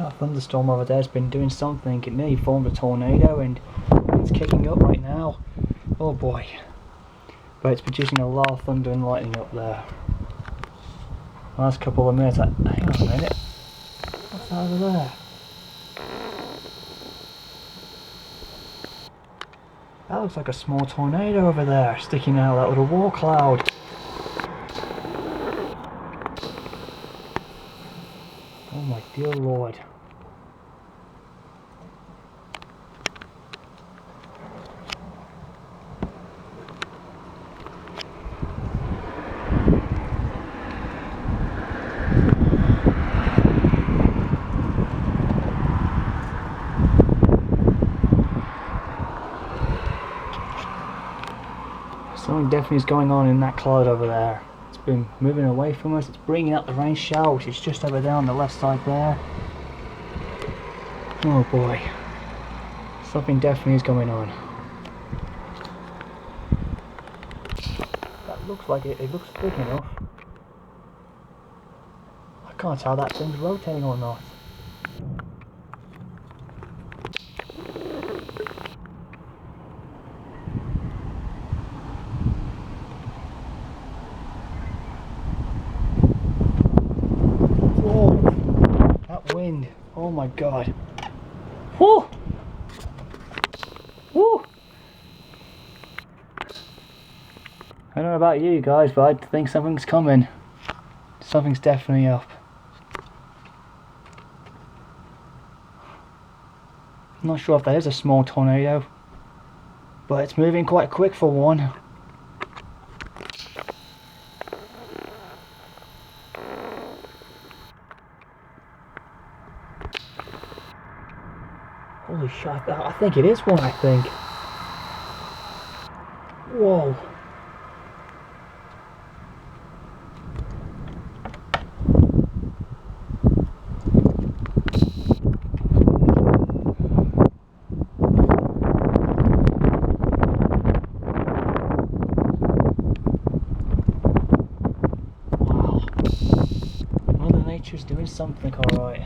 That thunderstorm over there's been doing something. It nearly formed a tornado and it's kicking up right now. Oh boy. But it's producing a lot of thunder and lightning up there. The last couple of minutes, hang on a minute. What's that over there? That looks like a small tornado over there, sticking out of that little war cloud. Oh my dear lord. Something definitely is going on in that cloud over there. It's been moving away from us. It's bringing out the rain shower, which is just over there on the left side there. Oh boy. Something definitely is going on. That looks like it looks big enough. I can't tell that thing's rotating or not. Wind. Oh my god. Whoo! Woo! I don't know about you guys, but I think something's coming. Something's definitely up. I'm not sure if that is a small tornado, but it's moving quite quick for one. Holy shit, I think it is one, I think. Whoa. Wow. Mother Nature's doing something alright.